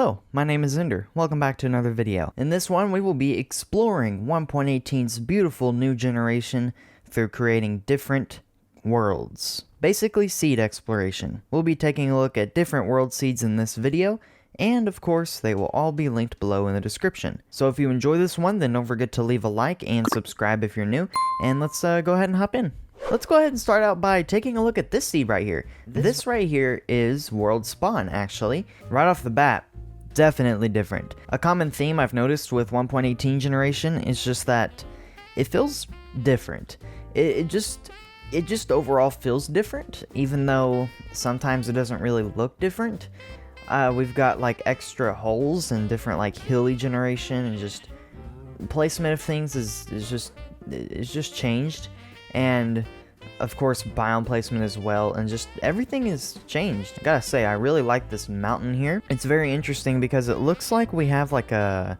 Hello, my name is Ender. Welcome back to another video. In this one, we will be exploring 1.18's beautiful new generation through creating different worlds. Basically, seed exploration. We'll be taking a look at different world seeds in this video, and of course, they will all be linked below in the description. So if you enjoy this one, then don't forget to leave a like and subscribe if you're new, and let's go ahead and hop in. Let's go ahead and start out by taking a look at this seed right here. This right here is World Spawn, actually. Right off the bat, definitely different. A common theme I've noticed with 1.18 generation is just that it feels different. It just overall feels different, even though sometimes it doesn't really look different. We've got like extra holes and different like hilly generation, and just placement of things is just changed. And of course biome placement as well, and just everything is changed. I gotta say, I really like this mountain here. It's very interesting because it looks like we have like a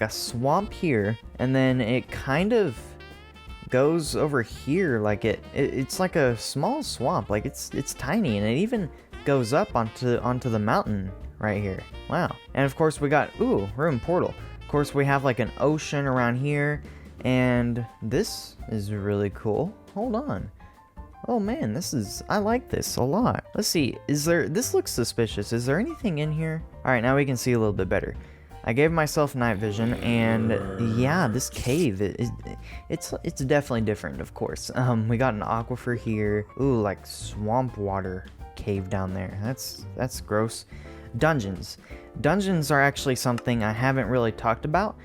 swamp here, and then it kind of goes over here like it's like a small swamp. Like it's tiny, and it even goes up onto the mountain right here. Wow. And of course we got room portal. Of course we have like an ocean around here, and this is really cool. Hold on. Oh man, I like this a lot. Let's see, this looks suspicious. Is there anything in here? Alright, now we can see a little bit better. I gave myself night vision, and yeah, this cave, it's definitely different, of course. We got an aquifer here. Ooh, like swamp water cave down there. That's gross. Dungeons. Dungeons are actually something I haven't really talked about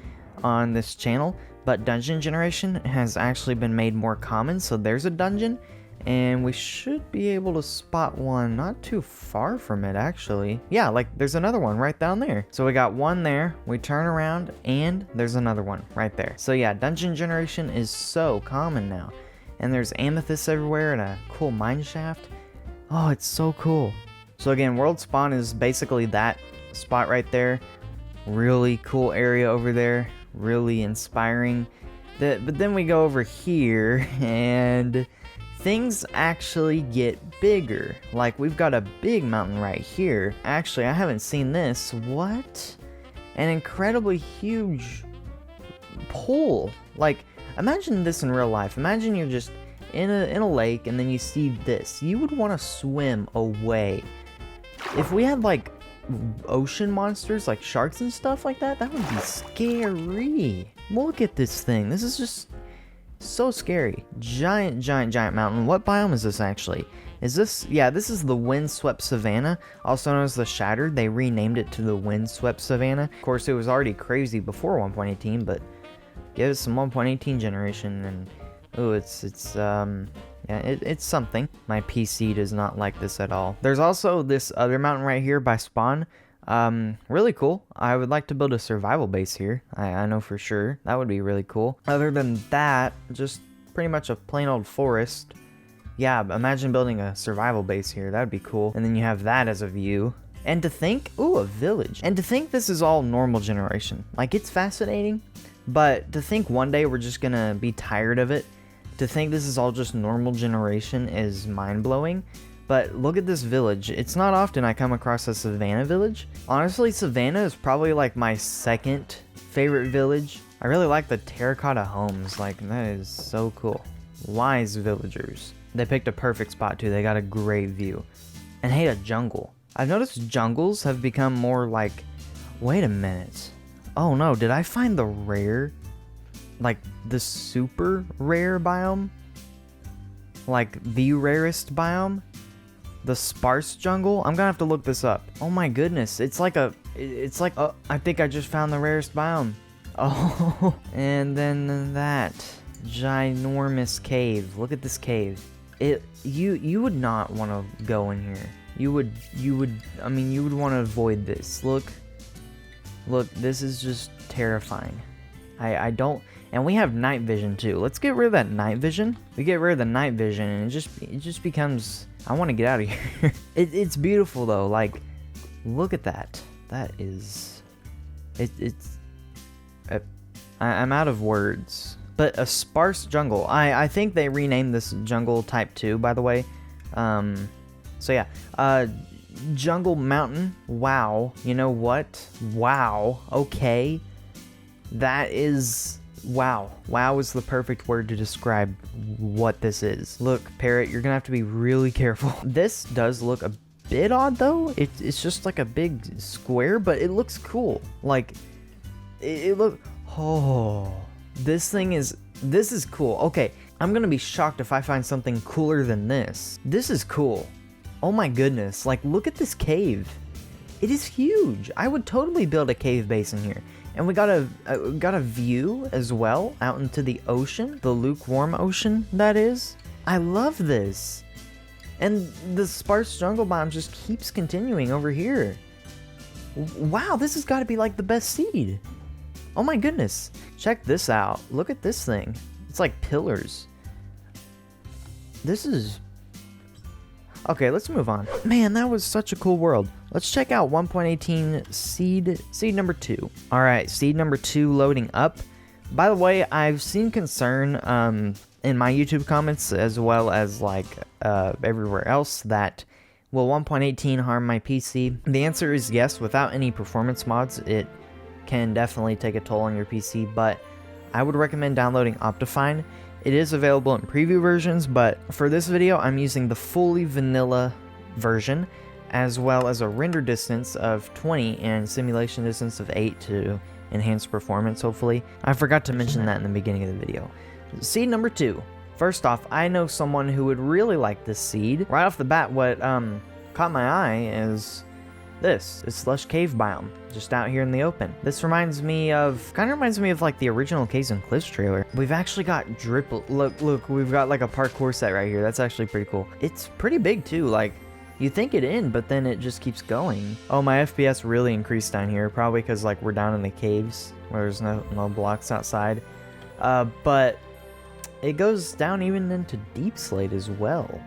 on this channel, but dungeon generation has actually been made more common. So there's a dungeon, and we should be able to spot one not too far from it, actually. Yeah, like there's another one right down there. So we got one there, we turn around, and there's another one right there. So yeah, dungeon generation is so common now. And there's amethysts everywhere and a cool mine shaft. Oh, it's so cool. So again, World Spawn is basically that spot right there. Really cool area over there. Really inspiring. But then we go over here, and things actually get bigger. Like, we've got a big mountain right here. Actually, I haven't seen this. What? An incredibly huge pool. Like, imagine this in real life. Imagine you're just in a lake, and then you see this. You would want to swim away. If we had like ocean monsters like sharks and stuff like that, that would be scary. Look at this thing. This is just so scary. Giant mountain. What biome is this actually? Is this, yeah, this is the windswept savanna, also known as the shattered. They renamed it to the windswept savanna. Of course, it was already crazy before 1.18, but give it some 1.18 generation, and yeah, it's something. My PC does not like this at all. There's also this other mountain right here by spawn. Really cool. I would like to build a survival base here. I know for sure. That would be really cool. Other than that, just pretty much a plain old forest. Yeah, imagine building a survival base here. That would be cool. And then you have that as a view. And to think, a village. And to think this is all normal generation. Like, it's fascinating. But to think one day we're just gonna be tired of it. To think this is all just normal generation is mind-blowing. But look at this village. It's not often I come across a savannah village. Honestly, savannah is probably like my second favorite village. I really like the terracotta homes. Like, that is so cool. Wise villagers. They picked a perfect spot too. They got a great view. And hey, a jungle. I've noticed jungles have become more like... Wait a minute. Oh no, did I find the rare... like the super rare biome? Like the rarest biome? The sparse jungle? I'm gonna have to look this up. Oh my goodness, it's like I think I just found the rarest biome. Oh, and then that ginormous cave. Look at this cave. You would not want to go in here. You would want to avoid this. Look, this is just terrifying. I don't, and we have night vision too. Let's get rid of that night vision. We get rid of the night vision, and it just becomes, I want to get out of here. It's beautiful though. Like, look at that. That is, I'm out of words. But a sparse jungle. I think they renamed this jungle type 2, by the way. So yeah, jungle mountain. Wow. You know what? Wow. Okay. That is... Wow. Wow is the perfect word to describe what this is. Look, Parrot, you're gonna have to be really careful. This does look a bit odd, though. It's just like a big square, but it looks cool. Like, it look... Oh... This is cool. Okay, I'm gonna be shocked if I find something cooler than this. This is cool. Oh my goodness, like look at this cave. It is huge. I would totally build a cave base in here. And we got a view as well out into the ocean, the lukewarm ocean that is. I love this. And the sparse jungle biome just keeps continuing over here. Wow, this has got to be like the best seed. Oh my goodness. Check this out. Look at this thing. It's like pillars. This is... Okay, let's move on. Man, that was such a cool world. Let's check out 1.18 seed number 2. All right, seed number 2 loading up. By the way, I've seen concern in my YouTube comments as well as like everywhere else that will 1.18 harm my PC? The answer is yes. Without any performance mods, it can definitely take a toll on your PC, but I would recommend downloading Optifine. It is available in preview versions, but for this video, I'm using the fully vanilla version, as well as a render distance of 20 and simulation distance of 8 to enhance performance, hopefully. I forgot to mention that in the beginning of the video. Seed number 2. First off, I know someone who would really like this seed. Right off the bat, what caught my eye is this. It's Lush Cave Biome, just out here in the open. This kind of reminds me of like the original Caves and Cliffs trailer. We've actually got drip, look, we've got like a parkour set right here. That's actually pretty cool. It's pretty big too, like, you think it in, but then it just keeps going. Oh, my FPS really increased down here, probably because like we're down in the caves where there's no blocks outside. But it goes down even into Deep Slate as well.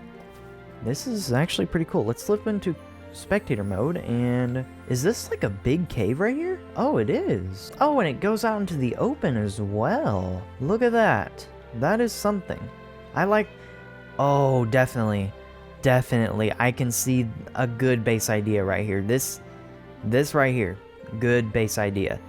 This is actually pretty cool. Let's flip into spectator mode, and is this like a big cave right here? Oh, it is. Oh, and it goes out into the open as well. Look at that. That is something. I like... Oh, definitely. Definitely. I can see a good base idea right here. This right here. Good base idea.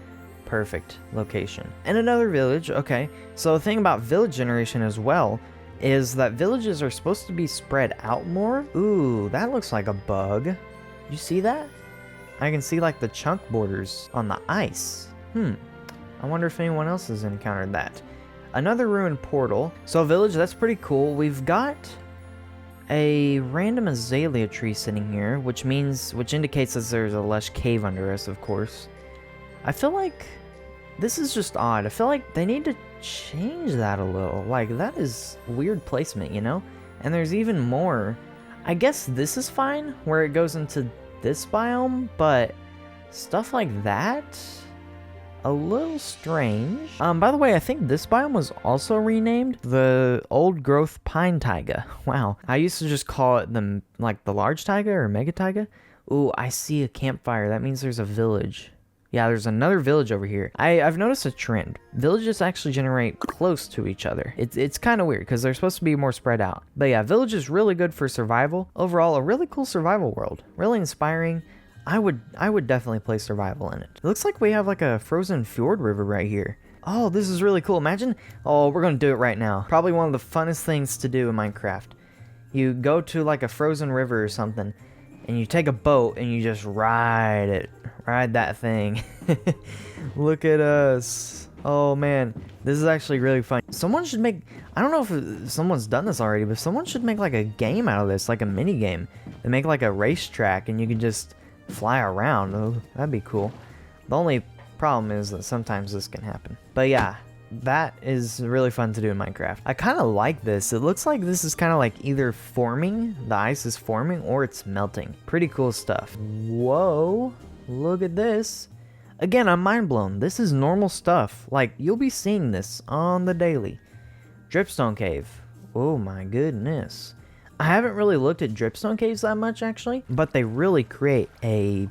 Perfect location. And another village. Okay. So the thing about village generation as well is that villages are supposed to be spread out more. Ooh, that looks like a bug. You see that? I can see like the chunk borders on the ice. I wonder if anyone else has encountered that. Another ruined portal. So a village, that's pretty cool. We've got a random azalea tree sitting here, which indicates that there's a lush cave under us, of course. I feel like this is just odd. I feel like they need to change that a little. Like, that is weird placement, you know? And there's even more. I guess this is fine, where it goes into this biome, but stuff like that, a little strange. By the way, I think this biome was also renamed the Old Growth Pine Taiga. Wow. I used to just call it the large taiga or mega taiga. Ooh, I see a campfire. That means there's a village. Yeah, there's another village over here. I've noticed a trend. Villages actually generate close to each other. It's kind of weird because they're supposed to be more spread out. But yeah, village is really good for survival. Overall, a really cool survival world. Really inspiring. I would definitely play survival in it. It looks like we have like a frozen fjord river right here. Oh, this is really cool. Imagine, oh, we're going to do it right now. Probably one of the funnest things to do in Minecraft. You go to like a frozen river or something, and you take a boat and you just ride it. Ride that thing. Look at us. Oh man, this is actually really fun. Someone should make, I don't know if someone's done this already, but someone should make like a game out of this, like a mini game. They make like a racetrack and you can just fly around. Oh, that'd be cool. The only problem is that sometimes this can happen. But yeah, that is really fun to do in Minecraft. I kind of like this. It looks like this is kind of like either forming, the ice is forming, or it's melting. Pretty cool stuff. Whoa. Look at this. Again, I'm mind blown. This is normal stuff. Like, you'll be seeing this on the daily. Dripstone Cave. Oh my goodness. I haven't really looked at dripstone caves that much, actually, but they really create a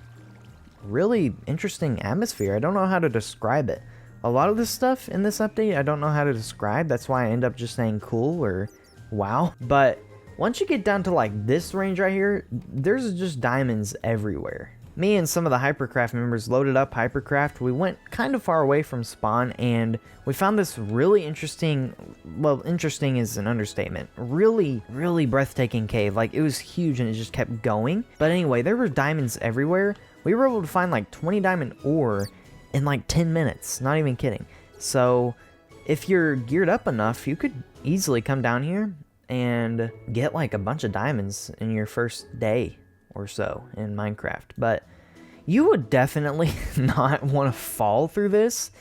really interesting atmosphere. I don't know how to describe it. A lot of this stuff in this update, I don't know how to describe. That's why I end up just saying cool or wow. But Once you get down to like this range right here, there's just diamonds everywhere. Me and some of the Hypercraft members loaded up Hypercraft. We went kind of far away from spawn and we found this really interesting, well, interesting is an understatement, really breathtaking cave. Like, it was huge and it just kept going. But anyway, there were diamonds everywhere. We were able to find like 20 diamond ore in like 10 minutes, not even kidding. So if you're geared up enough, you could easily come down here and get like a bunch of diamonds in your first day or so in Minecraft. But you would definitely not want to fall through this.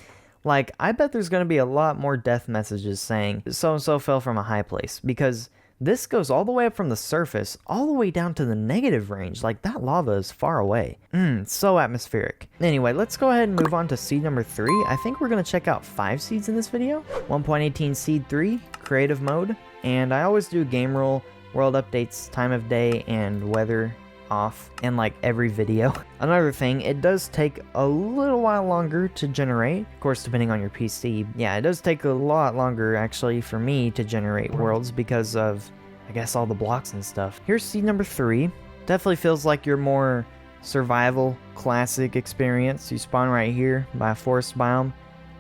Like, I bet there's going to be a lot more death messages saying so-and-so fell from a high place, because this goes all the way up from the surface all the way down to the negative range. Like, that lava is far away. So atmospheric. Anyway, let's go ahead and move on to seed number 3. I think we're going to check out 5 seeds in this video. 1.18 seed 3, creative mode. And I always do game rule, world updates, time of day, and weather off in like every video. Another thing, it does take a little while longer to generate, of course, depending on your PC. Yeah, it does take a lot longer actually for me to generate worlds because of, I guess, all the blocks and stuff. Here's seed number 3. Definitely feels like your more survival classic experience. You spawn right here by a forest biome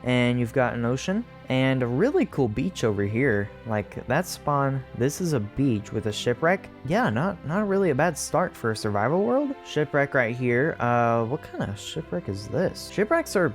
and you've got an ocean and a really cool beach over here. Like, that spawn, this is a beach with a shipwreck. Yeah, not really a bad start for a survival world. Shipwreck right here. What kind of shipwreck is this? Shipwrecks are,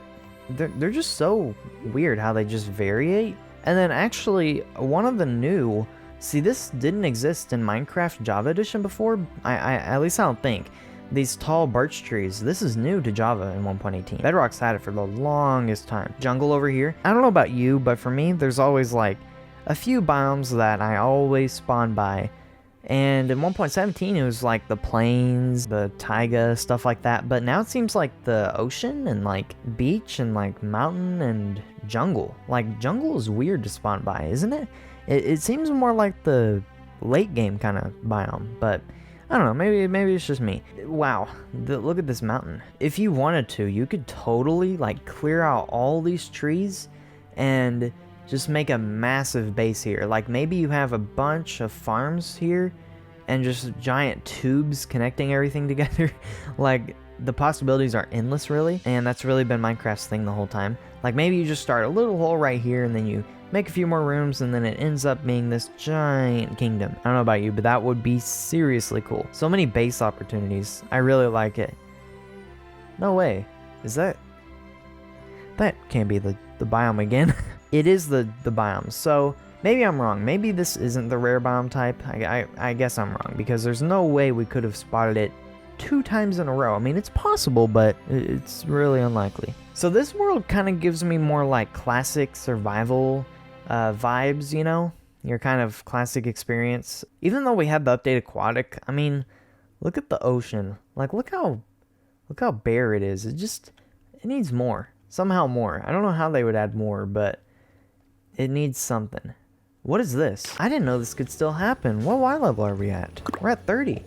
they're just so weird how they just variate. And then actually, one of the new, see, this didn't exist in Minecraft Java Edition before. At least I don't think. These tall birch trees, this is new to Java in 1.18. Bedrock's had it for the longest time. Jungle over here. I don't know about you, but for me, there's always like a few biomes that I always spawn by. And in 1.17, it was like the plains, the taiga, stuff like that. But now it seems like the ocean and like beach and like mountain and jungle. Like, jungle is weird to spawn by, isn't it? It seems more like the late game kind of biome, but I don't know, maybe it's just me. Wow, look at this mountain. If you wanted to, you could totally like clear out all these trees and just make a massive base here. Like, maybe you have a bunch of farms here and just giant tubes connecting everything together. Like, the possibilities are endless, really, and that's really been Minecraft's thing the whole time. Like, maybe you just start a little hole right here and then you make a few more rooms and then it ends up being this giant kingdom. I don't know about you, but that would be seriously cool. So many base opportunities. I really like it. No way. Is that can't be the biome again. It is the biome. So maybe I'm wrong. Maybe this isn't the rare biome type. I guess I'm wrong, because there's no way we could have spotted it 2 times in a row. I mean, it's possible, but it's really unlikely. So this world kind of gives me more like classic survival vibes, you know? Your kind of classic experience. Even though we had the update aquatic, I mean, look at the ocean. Like, look how bare it is. It needs more. Somehow more. I don't know how they would add more, but it needs something. What is this? I didn't know this could still happen. What Y level are we at? We're at 30.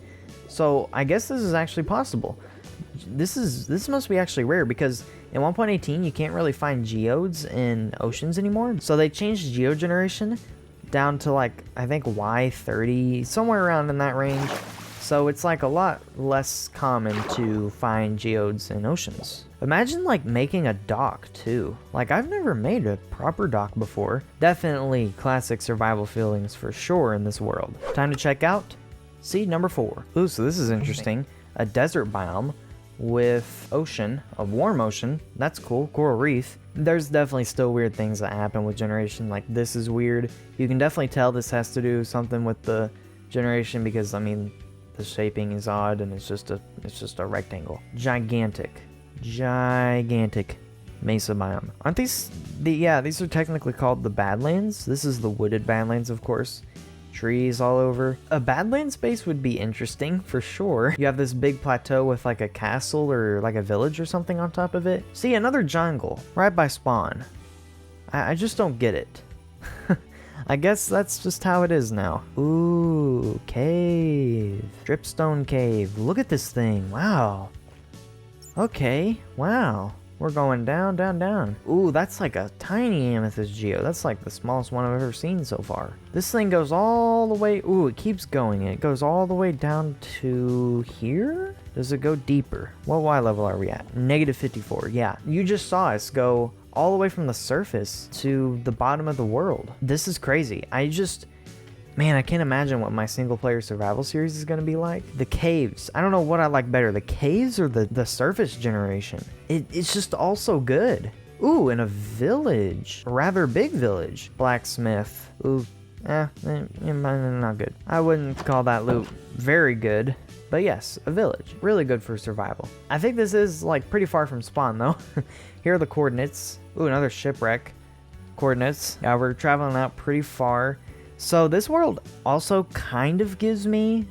So I guess this is actually possible. This must be actually rare, because in 1.18 you can't really find geodes in oceans anymore. So they changed geode generation down to like, I think Y30, somewhere around in that range. So it's like a lot less common to find geodes in oceans. Imagine like making a dock too. Like, I've never made a proper dock before. Definitely classic survival feelings for sure in this world. Time to check out seed number 4. Ooh, so this is interesting. A desert biome with ocean, a warm ocean. That's cool. Coral reef. There's definitely still weird things that happen with generation. Like, this is weird. You can definitely tell this has to do something with the generation, because I mean, the shaping is odd and it's just a rectangle. Gigantic mesa biome. Aren't these these are technically called the Badlands. This is the wooded Badlands, of course. Trees all over. A Badlands base would be interesting for sure. You have this big plateau with like a castle or like a village or something on top of it. See, another jungle right by spawn. I just don't get it. I guess that's just how it is now. Ooh, cave. Dripstone cave. Look at this thing. Wow. Okay, wow. We're going down, down, down. Ooh, that's like a tiny amethyst geo. That's like the smallest one I've ever seen so far. This thing goes all the way. Ooh, it keeps going. It goes all the way down to here? Does it go deeper? What Y level are we at? Negative 54. Yeah, you just saw us go all the way from the surface to the bottom of the world. This is crazy. Man, I can't imagine what my single-player survival series is going to be like. The caves. I don't know what I like better, the caves or the surface generation. It's just all so good. Ooh, and a village. A rather big village. Blacksmith. Ooh, not good. I wouldn't call that loot very good. But yes, a village. Really good for survival. I think this is, like, pretty far from spawn, though. Here are the coordinates. Ooh, another shipwreck. Coordinates. Yeah, we're traveling out pretty far. So this world also kind of gives me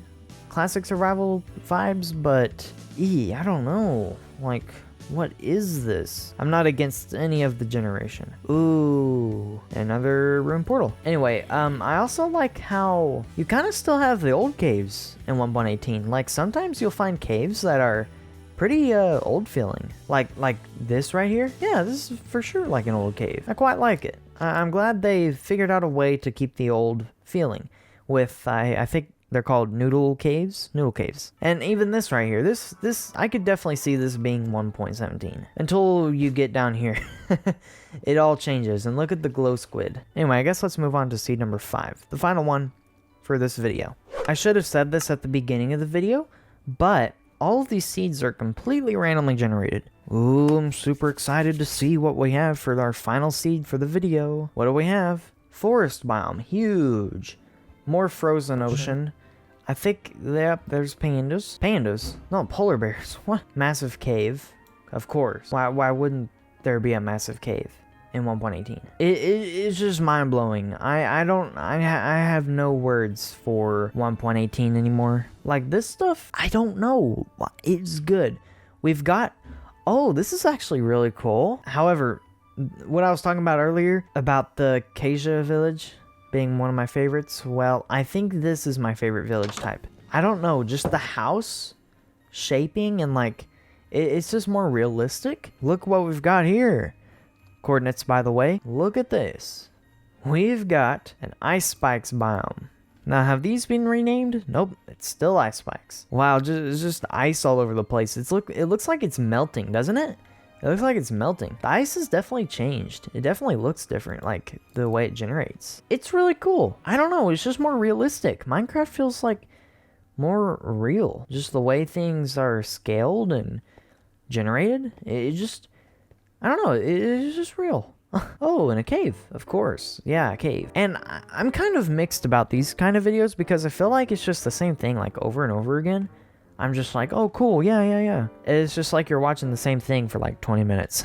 classic survival vibes, but I don't know. Like, what is this? I'm not against any of the generation. Ooh, another ruin portal. Anyway, I also like how you kind of still have the old caves in 1.18. Like, sometimes you'll find caves that are pretty old feeling. Like this right here. Yeah, this is for sure like an old cave. I quite like it. I'm glad they figured out a way to keep the old feeling with, I think they're called noodle caves. And even this right here, this I could definitely see this being 1.17 until you get down here. It all changes, and look at the glow squid. Anyway, I guess let's move on to seed number 5, the final one for this video. I should have said this at the beginning of the video, but all of these seeds are completely randomly generated. Ooh, I'm super excited to see what we have for our final seed for the video. What do we have? Forest biome, huge. More frozen ocean. I think, yep, there's pandas. Pandas? No, polar bears. What? Massive cave. Of course. Why wouldn't there be a massive cave in 1.18? It's just mind-blowing. I have no words for 1.18 anymore. Like, this stuff, I don't know. It's good. We've got... Oh, this is actually really cool. However, what I was talking about earlier, about the Acacia village being one of my favorites, well, I think this is my favorite village type. I don't know, just the house shaping and like, it's just more realistic. Look what we've got here. Coordinates, by the way. Look at this. We've got an ice spikes biome. Now, have these been renamed? Nope, it's still ice spikes. Wow, it's just ice all over the place. It looks like it's melting, doesn't it? It looks like it's melting. The ice has definitely changed. It definitely looks different, like the way it generates. It's really cool. I don't know, it's just more realistic. Minecraft feels like more real. Just the way things are scaled and generated. I don't know, it's just real. Oh, and a cave, of course. Yeah, a cave. And I'm kind of mixed about these kind of videos because I feel like it's just the same thing like over and over again. I'm just like, oh, cool, yeah. It's just like you're watching the same thing for like 20 minutes.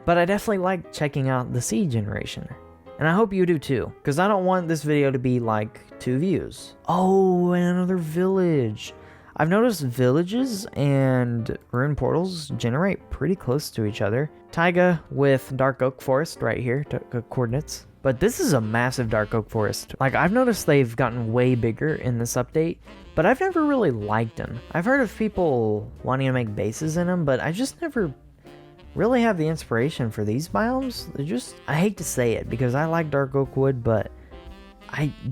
But I definitely like checking out the seed generation. And I hope you do too, because I don't want this video to be like 2 views. Oh, and another village. I've noticed villages and ruin portals generate pretty close to each other. Taiga with dark oak forest right here, coordinates. But this is a massive dark oak forest. Like, I've noticed they've gotten way bigger in this update, but I've never really liked them. I've heard of people wanting to make bases in them, but I just never really have the inspiration for these biomes. I hate to say it because I like dark oak wood, but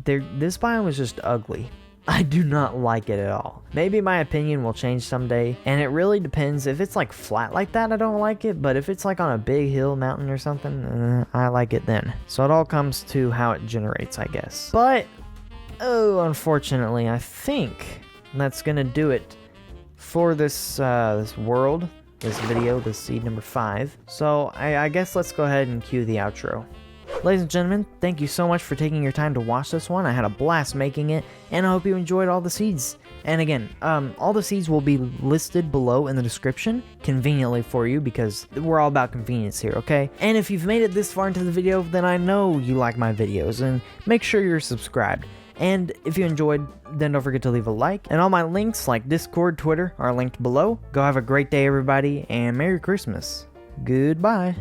this biome is just ugly. I do not like it at all. Maybe my opinion will change someday, and it really depends. If it's like flat like that, I don't like it, but if it's like on a big hill, mountain or something, I like it then. So it all comes to how it generates, I guess. But, oh, unfortunately, I think that's gonna do it for this world, this video, this seed number 5. So I guess let's go ahead and cue the outro. Ladies and gentlemen, thank you so much for taking your time to watch this one. I had a blast making it, and I hope you enjoyed all the seeds. And again, all the seeds will be listed below in the description, conveniently for you, because we're all about convenience here, okay? And if you've made it this far into the video, then I know you like my videos, and make sure you're subscribed. And if you enjoyed, then don't forget to leave a like. And all my links, like Discord, Twitter, are linked below. Go have a great day, everybody, and Merry Christmas. Goodbye.